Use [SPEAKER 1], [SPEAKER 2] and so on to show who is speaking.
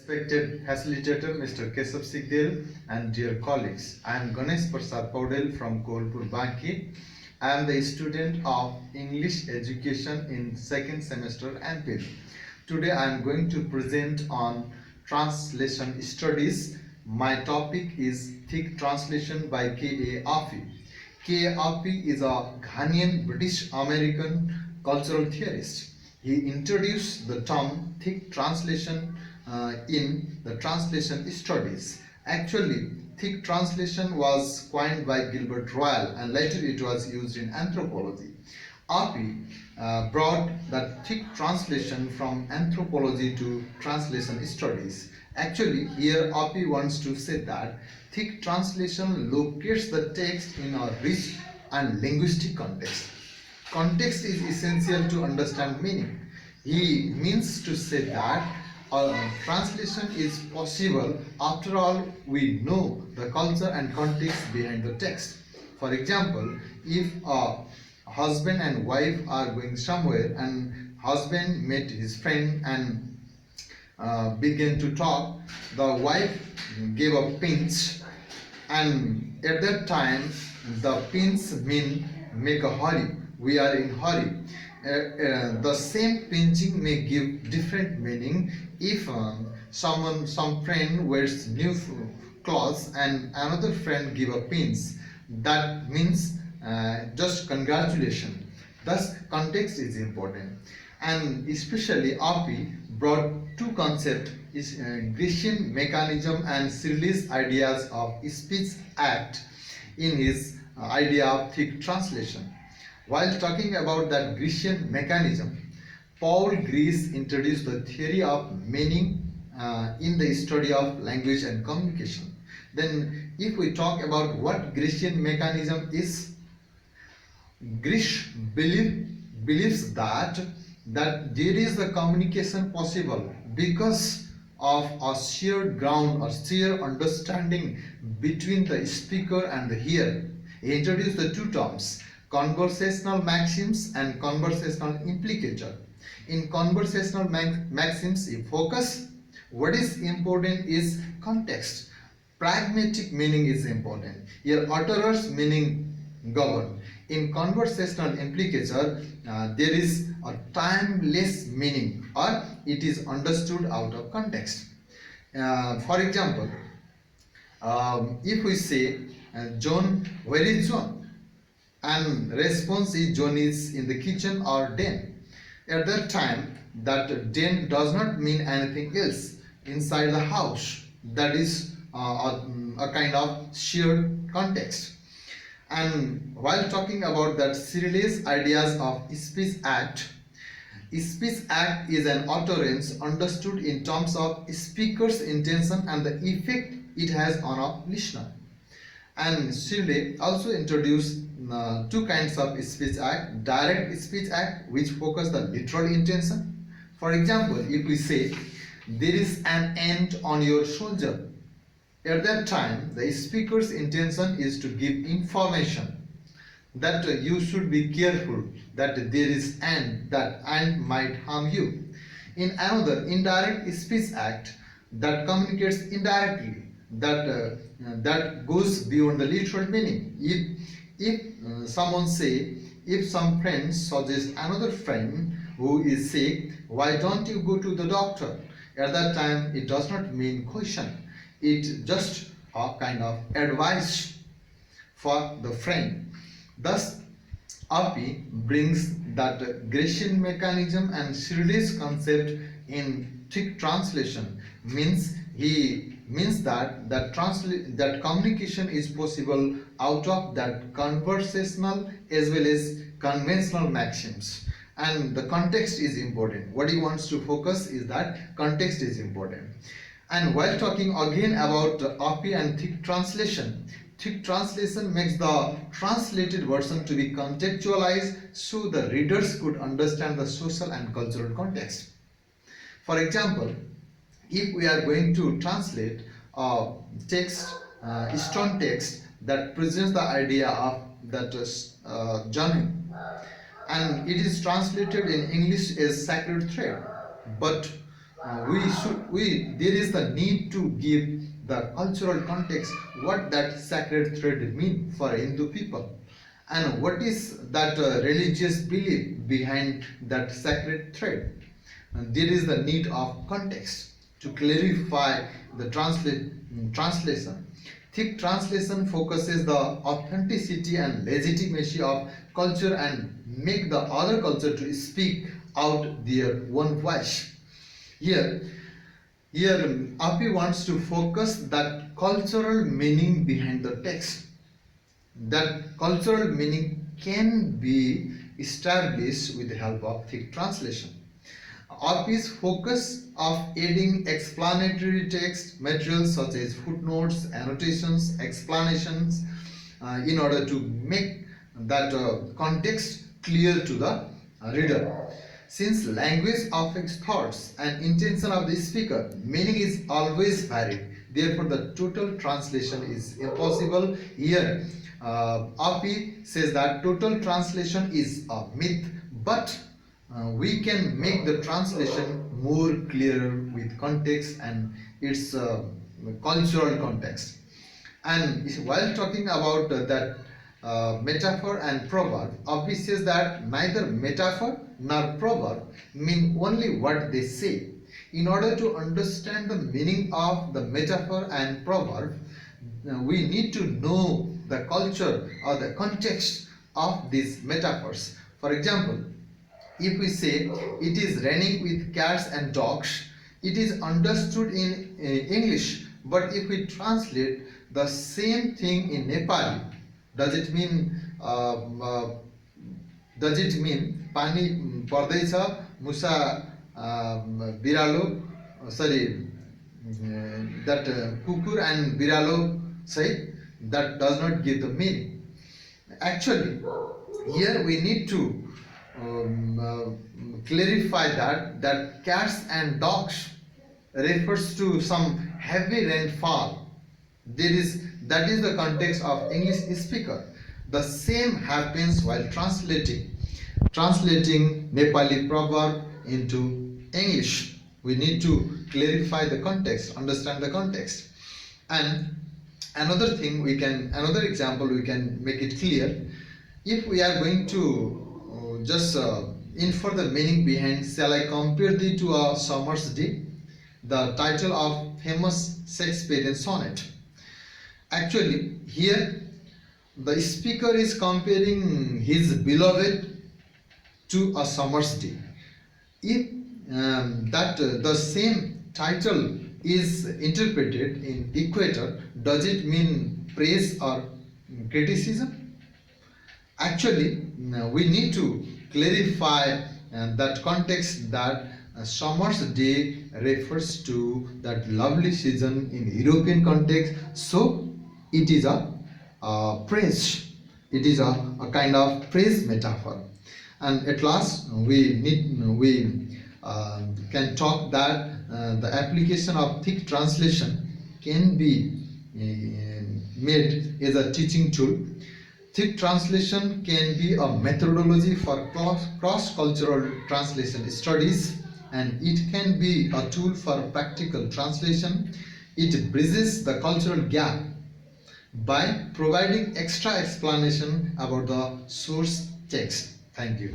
[SPEAKER 1] respected facilitator Mr. Keshav Sigdel and dear colleagues. I am Ganesh Prasad Paudel from Kolpur, Banki. I am the student of English education in second semester MPhil. Today I am going to present on translation studies. My topic is Thick Translation by K.A. Affy. K.A. Affy is a Ghanaian British American cultural theorist. He introduced the term thick translation in the translation studies. Actually, thick translation was coined by Gilbert Ryle and later it was used in anthropology. Affy brought that thick translation from anthropology to translation studies. Actually, here Affy wants to say that thick translation locates the text in a rich and linguistic context. Context is essential to understand meaning. He means to say that translation is possible after all we know the culture and context behind the text. For example, if a husband and wife are going somewhere and husband met his friend and began to talk, the wife gave a pinch, and at that time the pinch mean make a hurry. We are in hurry. The same pinching may give different meaning if some friend wears new clothes and another friend give a pinch. That means just congratulations. Thus, context is important, and especially Affy brought two concepts: Grecian mechanism and Cyrillic ideas of speech act in his idea of thick translation. While talking about that Grecian mechanism, Paul Greece introduced the theory of meaning in the study of language and communication. Then, if we talk about what Grecian mechanism is, Greece believes that there is a communication possible because of a shared ground or shared understanding between the speaker and the hearer. He introduced the two terms: conversational maxims and conversational implicator. In conversational maxims, if focus, what is important is context. Pragmatic meaning is important. Here, utterer's meaning govern. In conversational implicator, there is a timeless meaning, or it is understood out of context. For example, if we say, John, where is John? And response is John is in the kitchen or den. At that time, that den does not mean anything else inside the house. That is a kind of shared context. And while talking about that Cyrillic ideas of speech act is an utterance understood in terms of speaker's intention and the effect it has on a listener. And Cyril also introduced two kinds of speech act: direct speech act, which focus the literal intention. For example, if we say, there is an ant on your shoulder, at that time the speaker's intention is to give information that you should be careful, that there is ant, that ant might harm you. In another, indirect speech act that communicates indirectly, that goes beyond the literal meaning. If someone say, if some friend suggests another friend who is sick, why don't you go to the doctor? At that time, it does not mean question. It just a kind of advice for the friend. Thus, Affy brings that Grecian mechanism and Cyrillic concept in thick translation. He means that communication is possible out of that conversational as well as conventional maxims, and the context is important. What he wants to focus is that context is important. And while talking again about Affy and thick translation makes the translated version to be contextualized so the readers could understand the social and cultural context. For example, if we are going to translate a text, Eastern text that presents the idea of that journey, and it is translated in English as sacred thread, but there is the need to give the cultural context what that sacred thread mean for Hindu people, and what is that religious belief behind that sacred thread. And there is the need of context to clarify the translation. Thick translation focuses the authenticity and legitimacy of culture and make the other culture to speak out their own voice. Here, Api wants to focus that cultural meaning behind the text. That cultural meaning can be established with the help of thick translation. Api's focus of adding explanatory text materials such as footnotes, annotations, explanations in order to make that context clear to the reader. Since language affects thoughts and intention of the speaker, meaning is always varied. Therefore, the total translation is impossible. Here, Api says that total translation is a myth, but we can make the translation more clearer with context and its cultural context. And while talking about that metaphor and proverb, Api says that neither metaphor nor proverb mean only what they say. In order to understand the meaning of the metaphor and proverb, we need to know the culture or the context of these metaphors. For example, if we say it is raining with cats and dogs, it is understood in English, but if we translate the same thing in Nepali, does it mean pani पर्दैछ मुसा बिरालो sorry that kukur and biralo say that does not give the meaning. Actually, here we need to clarify that cats and dogs refers to some heavy rainfall. That is the context of English speaker. The same happens while translating Nepali proverb into English. We need to clarify the context, understand the context. And another example we can make it clear. If we are going to just infer the meaning behind, shall I compare thee to a summer's day? The title of famous Shakespearean sonnet. Actually, here the speaker is comparing his beloved to a summer's day. If the same title is interpreted in equator, does it mean praise or criticism? Actually, we need to clarify that context that summer's day refers to that lovely season in European context, so it is a praise. It is a kind of praise metaphor. And at last, we can talk that the application of thick translation can be made as a teaching tool. Thick translation can be a methodology for cross-cultural translation studies, and it can be a tool for practical translation. It bridges the cultural gap by providing extra explanation about the source text. Thank you.